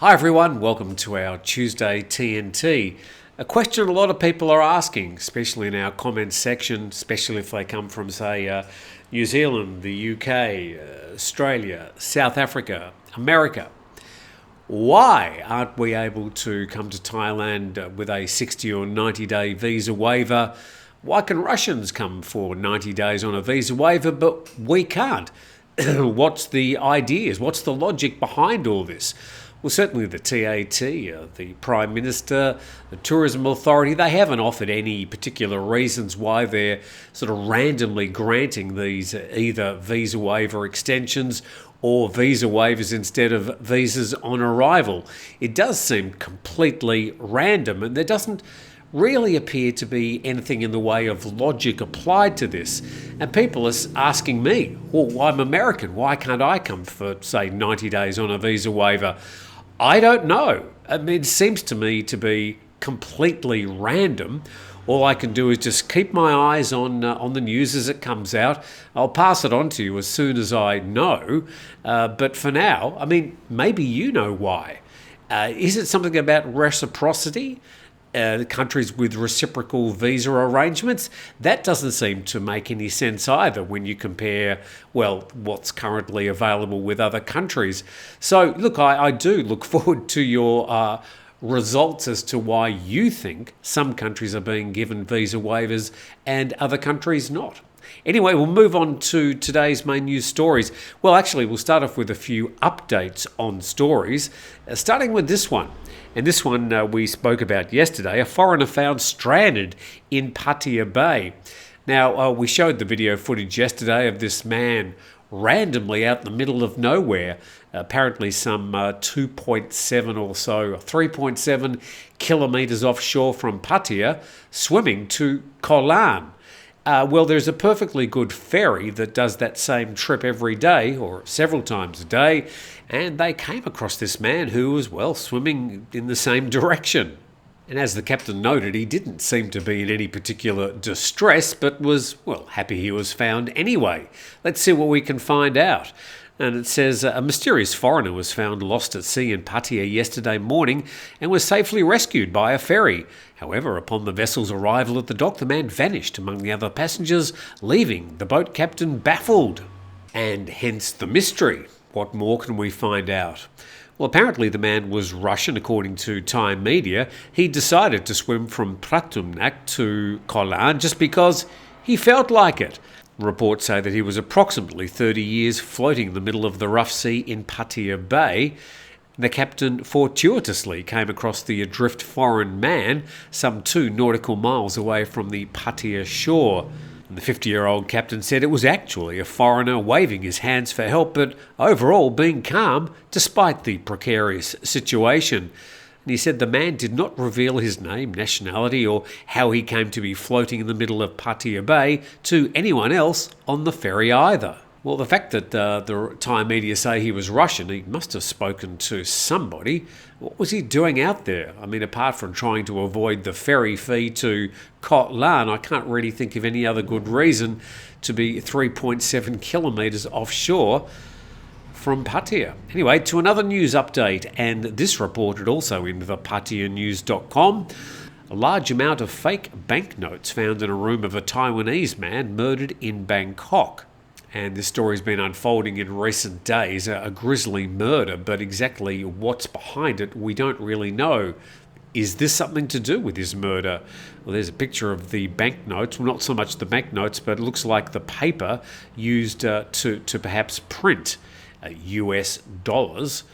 Hi everyone, welcome to our Tuesday TNT. A question a lot of people are asking, especially in our comments section, especially if they come from, say, New Zealand, the UK, Australia, South Africa, America. Why aren't we able to come to Thailand with a 60 or 90-day visa waiver? Why can Russians come for 90 days on a visa waiver, but we can't? What's the ideas? What's the logic behind all this? Well, certainly the TAT, the Prime Minister, the Tourism Authority, they haven't offered any particular reasons why they're sort of randomly granting these either visa waiver extensions or visa waivers instead of visas on arrival. It does seem completely random, and there doesn't really appear to be anything in the way of logic applied to this. And people are asking me, well, I'm American, why can't I come for, say, 90 days on a visa waiver? I don't know. I mean, it seems to me to be completely random. All I can do is just keep my eyes on the news as it comes out. I'll pass it on to you as soon as I know. But for now, I mean, maybe you know why. Is it something about reciprocity? Countries with reciprocal visa arrangements? That doesn't seem to make any sense either when you compare, well, what's currently available with other countries. So, look, I do look forward to your results as to why you think some countries are being given visa waivers and other countries not. Anyway, we'll move on to today's main news stories. Well, actually, we'll start off with a few updates on stories, starting with this one. And this one we spoke about yesterday, a foreigner found stranded in Pattaya Bay. Now, we showed the video footage yesterday of this man randomly out in the middle of nowhere, apparently some 2.7 or so, 3.7 kilometres offshore from Pattaya, swimming to Koh Larn. Well, there's a perfectly good ferry that does that same trip every day, or several times a day, and they came across this man who was, well, swimming in the same direction. And as the captain noted, he didn't seem to be in any particular distress, but was, well, happy he was found anyway. Let's see what we can find out. And it says a mysterious foreigner was found lost at sea in Pattaya yesterday morning and was safely rescued by a ferry. However, upon the vessel's arrival at the dock, the man vanished among the other passengers, leaving the boat captain baffled. And hence the mystery. What more can we find out? Well, apparently the man was Russian, according to Thai media. He decided to swim from Pratumnak to Koh Larn just because he felt like it. Reports say that he was approximately 30 years floating in the middle of the rough sea in Pattaya Bay. The captain fortuitously came across the adrift foreign man some 2 nautical miles away from the Pattaya shore. And the 50-year-old captain said it was actually a foreigner waving his hands for help, but overall being calm despite the precarious situation. And he said the man did not reveal his name, nationality, or how he came to be floating in the middle of Pattaya Bay to anyone else on the ferry either. Well, the fact that the Thai media say he was Russian, he must have spoken to somebody. What was he doing out there? I mean, apart from trying to avoid the ferry fee to Koh Larn, I can't really think of any other good reason to be 3.7 kilometres offshore from Pattaya. Anyway, to another news update, and this reported also in the PattayaNews.com. A large amount of fake banknotes found in a room of a Taiwanese man murdered in Bangkok. And this story's been unfolding in recent days, a grisly murder, but exactly what's behind it, we don't really know. Is this something to do with his murder? Well, there's a picture of the banknotes. Well, not so much the banknotes, but it looks like the paper used to perhaps print US dollars.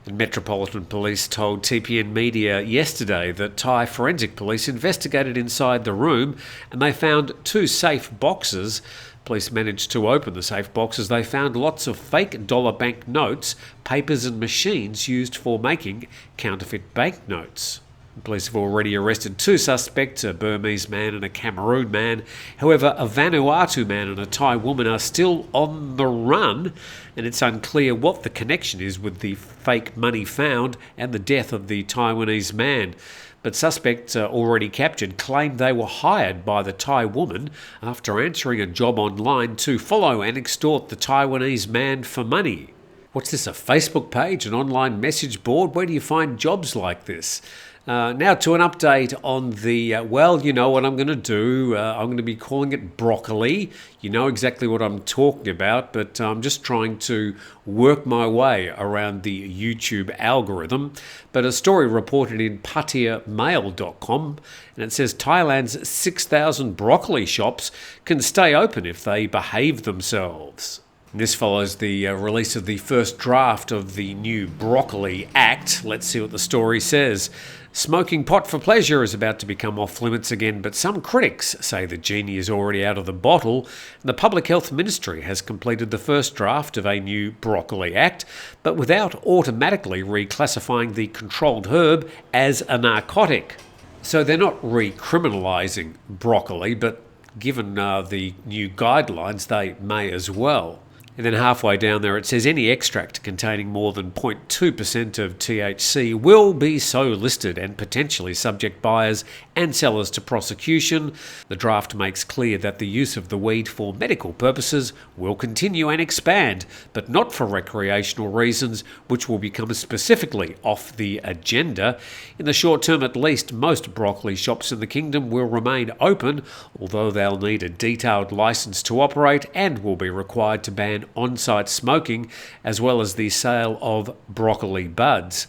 And Metropolitan Police told TPN Media yesterday that Thai forensic police investigated inside the room and they found 2 safe boxes. Police managed to open the safe boxes. They found lots of fake dollar bank notes, papers and machines used for making counterfeit banknotes. Police have already arrested 2 suspects, a Burmese man and a Cameroon man. However, a Vanuatu man and a Thai woman are still on the run, and it's unclear what the connection is with the fake money found and the death of the Taiwanese man. But suspects already captured claimed they were hired by the Thai woman after answering a job online to follow and extort the Taiwanese man for money. What's this, a Facebook page, an online message board? Where do you find jobs like this? Now to an update on the, well, you know what I'm going to do. I'm going to be calling it broccoli. You know exactly what I'm talking about, but I'm just trying to work my way around the YouTube algorithm. But a story reported in PattayaMail.com, and it says Thailand's 6,000 broccoli shops can stay open if they behave themselves. This follows the release of the first draft of the new Broccoli Act. Let's see what the story says. Smoking pot for pleasure is about to become off limits again, but some critics say the genie is already out of the bottle. And the Public Health Ministry has completed the first draft of a new Broccoli Act, but without automatically reclassifying the controlled herb as a narcotic. So they're not recriminalising broccoli, but given the new guidelines, they may as well. And then halfway down there it says any extract containing more than 0.2% of THC will be so listed and potentially subject buyers and sellers to prosecution. The draft makes clear that the use of the weed for medical purposes will continue and expand, but not for recreational reasons, which will become specifically off the agenda. In the short term at least, most broccoli shops in the kingdom will remain open, although they'll need a detailed license to operate and will be required to ban on-site smoking as well as the sale of broccoli buds.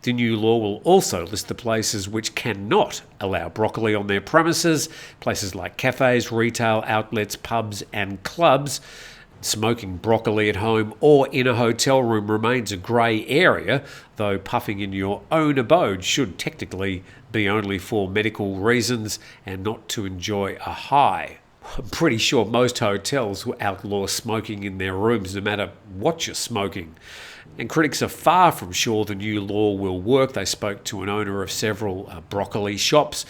The new law will also list the places which cannot allow broccoli on their premises, places like cafes, retail outlets, pubs and clubs. Smoking broccoli at home or in a hotel room remains a grey area, though puffing in your own abode should technically be only for medical reasons and not to enjoy a high. I'm pretty sure most hotels will outlaw smoking in their rooms no matter what you're smoking. And critics are far from sure the new law will work. They spoke to an owner of several broccoli shops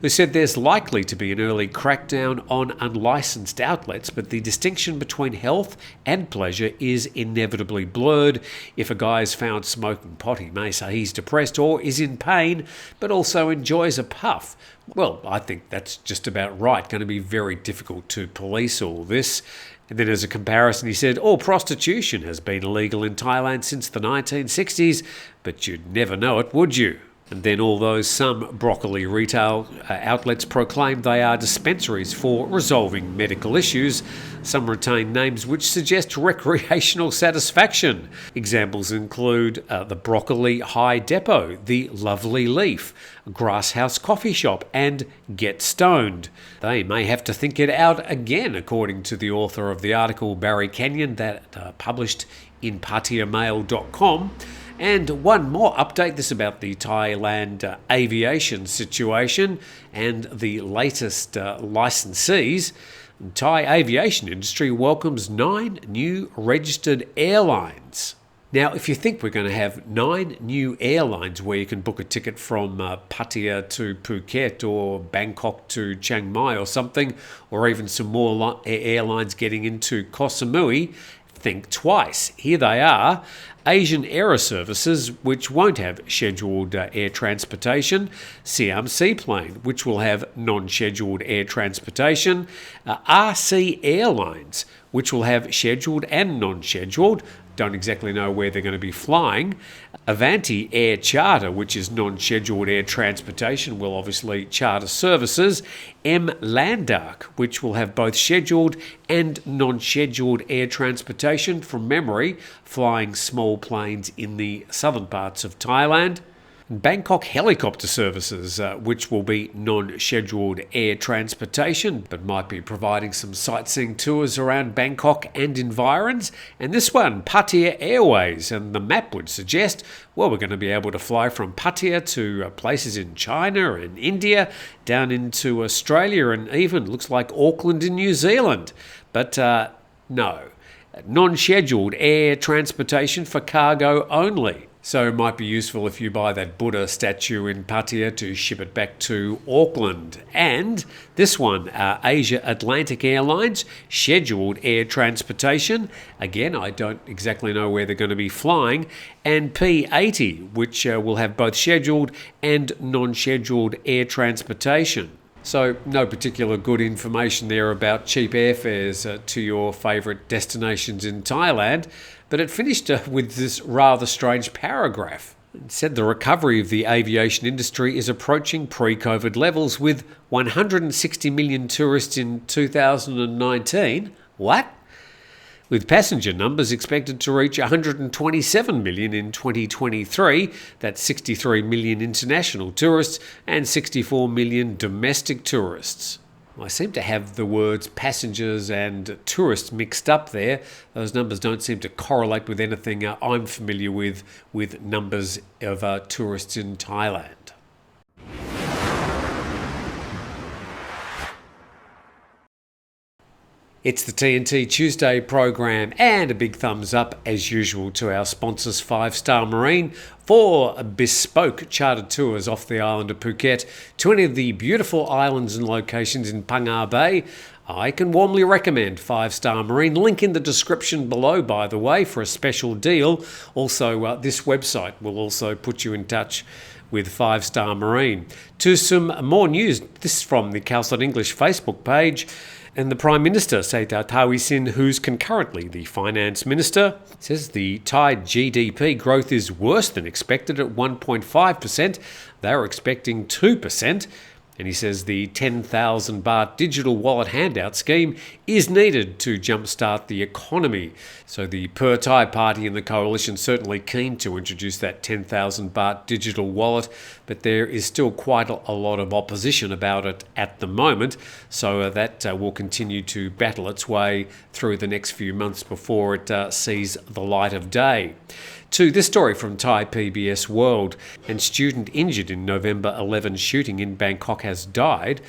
who said there's likely to be an early crackdown on unlicensed outlets, but the distinction between health and pleasure is inevitably blurred. If a guy is found smoking pot, he may say he's depressed or is in pain, but also enjoys a puff. Well, I think that's just about right. Going to be very difficult to police all this. And then as a comparison, he said, all prostitution has been illegal in Thailand since the 1960s, but you'd never know it, would you? And then although some broccoli retail outlets proclaim they are dispensaries for resolving medical issues, some retain names which suggest recreational satisfaction. Examples include the Broccoli High Depot, the Lovely Leaf, Grass House Coffee Shop, and Get Stoned. They may have to think it out again, according to the author of the article, Barry Kenyon, that published in PattayaMail.com. And one more update, this about the Thailand aviation situation and the latest licensees. The Thai aviation industry welcomes 9 new registered airlines. Now, if you think we're going to have 9 new airlines where you can book a ticket from Pattaya to Phuket or Bangkok to Chiang Mai or something, or even some more airlines getting into Koh Samui, think twice. Here they are. Asian Air Services, which won't have scheduled air transportation. Siam Seaplane, which will have non-scheduled air transportation. RC Airlines, which will have scheduled and non-scheduled. Don't exactly know where they're going to be flying. Avanti Air Charter, which is non-scheduled air transportation, will obviously charter services. M Landark, which will have both scheduled and non-scheduled air transportation, from memory, flying small planes in the southern parts of Thailand. Bangkok Helicopter Services, which will be non-scheduled air transportation, but might be providing some sightseeing tours around Bangkok and environs. And this one, Pattaya Airways, and the map would suggest, well, we're going to be able to fly from Pattaya to places in China and India, down into Australia, and even looks like Auckland in New Zealand. But no, non-scheduled air transportation for cargo only. So it might be useful if you buy that Buddha statue in Pattaya to ship it back to Auckland. And this one, Asia Atlantic Airlines, scheduled air transportation. Again, I don't exactly know where they're going to be flying. And P80, which will have both scheduled and non-scheduled air transportation. So no particular good information there about cheap airfares to your favourite destinations in Thailand, but it finished with this rather strange paragraph. It said the recovery of the aviation industry is approaching pre-COVID levels with 160 million tourists in 2019. What? With passenger numbers expected to reach 127 million in 2023, that's 63 million international tourists and 64 million domestic tourists. I seem to have the words passengers and tourists mixed up there. Those numbers don't seem to correlate with anything I'm familiar with numbers of tourists in Thailand. It's the TNT Tuesday program, and a big thumbs up as usual to our sponsors 5 Star Marine for bespoke chartered tours off the island of Phuket to any of the beautiful islands and locations in Phang Bay. I can warmly recommend 5 Star Marine. Link in the description below, by the way, for a special deal. Also, this website will also put you in touch with 5 Star Marine. To some more news, this is from the Calcite English Facebook page. And the Prime Minister, Srettha Thavisin, who's concurrently the Finance Minister, says the Thai GDP growth is worse than expected at 1.5%. They're expecting 2%. And he says the 10,000 baht digital wallet handout scheme is needed to jumpstart the economy. So the Per-Thai party and the coalition certainly keen to introduce that 10,000 baht digital wallet, but there is still quite a lot of opposition about it at the moment. So that will continue to battle its way through the next few months before it sees the light of day. To this story from Thai PBS World, and student injured in November 11 shooting in Bangkok has died.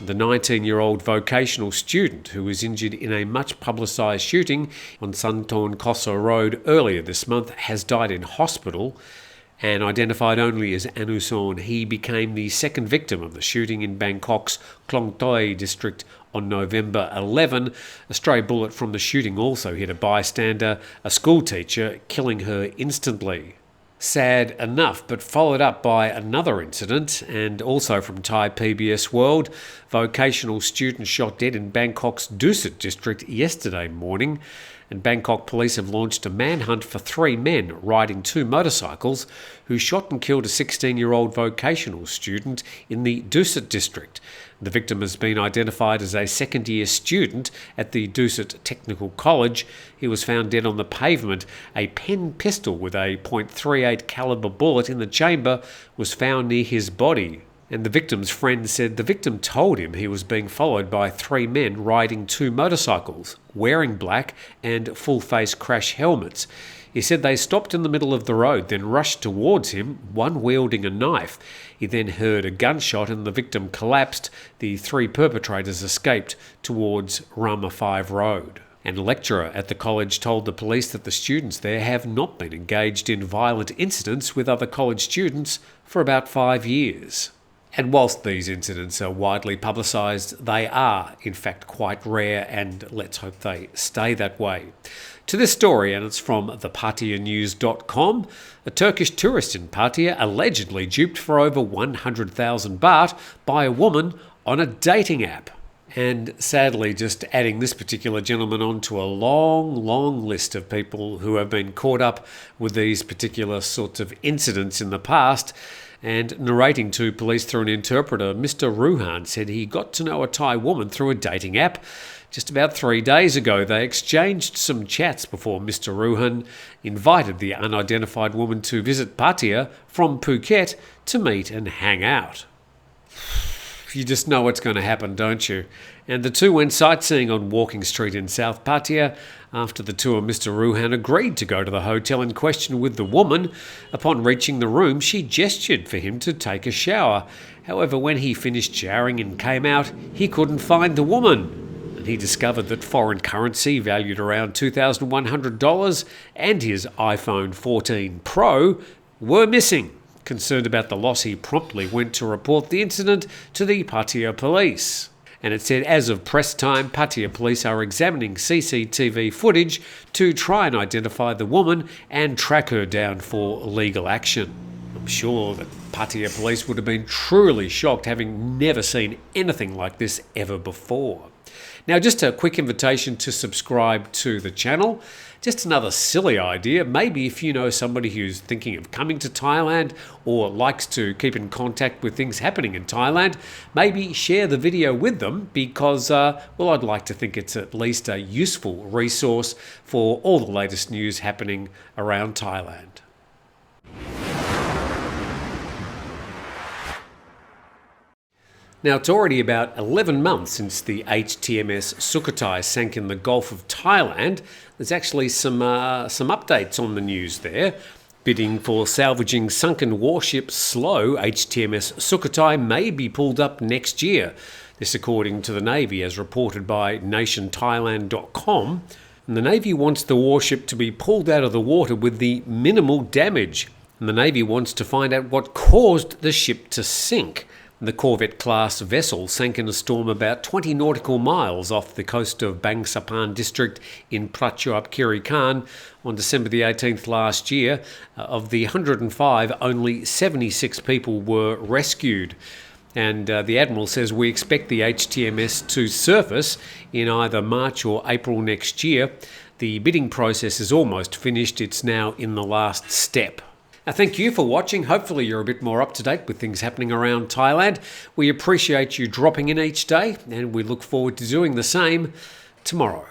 The 19-year-old vocational student who was injured in a much publicised shooting on Santon Kosso Road earlier this month has died in hospital. And identified only as Anusorn, he became the second victim of the shooting in Bangkok's Klong Toi district on November 11. A stray bullet from the shooting also hit a bystander, a school teacher, killing her instantly. Sad enough, but followed up by another incident, and also from Thai PBS World. Vocational student shot dead in Bangkok's Dusit district yesterday morning. And Bangkok police have launched a manhunt for 3 men riding 2 motorcycles who shot and killed a 16-year-old vocational student in the Dusit district. The victim has been identified as a second-year student at the Dusit Technical College. He was found dead on the pavement. A pen pistol with a .38 caliber bullet in the chamber was found near his body. And the victim's friend said the victim told him he was being followed by 3 men riding 2 motorcycles, wearing black and full-face crash helmets. He said they stopped in the middle of the road, then rushed towards him, one wielding a knife. He then heard a gunshot and the victim collapsed. The 3 perpetrators escaped towards Rama 5 Road. And a lecturer at the college told the police that the students there have not been engaged in violent incidents with other college students for about 5 years. And whilst these incidents are widely publicised, they are in fact quite rare, and let's hope they stay that way. To this story, and it's from thePattayaNews.com, a Turkish tourist in Pattaya allegedly duped for over 100,000 baht by a woman on a dating app. And sadly, just adding this particular gentleman onto a long list of people who have been caught up with these particular sorts of incidents in the past. And narrating to police through an interpreter, Mr. Ruhan said he got to know a Thai woman through a dating app. Just about 3 days ago, they exchanged some chats before Mr. Ruhan invited the unidentified woman to visit Pattaya from Phuket to meet and hang out. You just know what's going to happen, don't you? And the two went sightseeing on Walking Street in South Pattaya. After the tour, Mr. Ruhan agreed to go to the hotel in question with the woman. Upon reaching the room, she gestured for him to take a shower. However, when he finished showering and came out, he couldn't find the woman. And he discovered that foreign currency valued around $2,100 and his iPhone 14 Pro were missing. Concerned about the loss, he promptly went to report the incident to the Pattaya police. And it said, as of press time, Pattaya police are examining CCTV footage to try and identify the woman and track her down for legal action. I'm sure that Pattaya police would have been truly shocked, having never seen anything like this ever before. Now, just a quick invitation to subscribe to the channel. Just another silly idea. Maybe if you know somebody who's thinking of coming to Thailand or likes to keep in contact with things happening in Thailand, maybe share the video with them because, well, I'd like to think it's at least a useful resource for all the latest news happening around Thailand. Now, it's already about 11 months since the HTMS Sukkothai sank in the Gulf of Thailand. There's actually some updates on the news there. Bidding for salvaging sunken warship slow HTMS Sukkothai may be pulled up next year. This according to the Navy, as reported by nationthailand.com. And the Navy wants the warship to be pulled out of the water with the minimal damage. And the Navy wants to find out what caused the ship to sink. The Corvette-class vessel sank in a storm about 20 nautical miles off the coast of Bangsapan district in Prachuap Khiri Khan on December the 18th last year. Of the 105, only 76 people were rescued. And the Admiral says we expect the HTMS to surface in either March or April next year. The bidding process is almost finished. It's now in the last step. Now, thank you for watching. Hopefully you're a bit more up to date with things happening around Thailand. We appreciate you dropping in each day, and we look forward to doing the same tomorrow.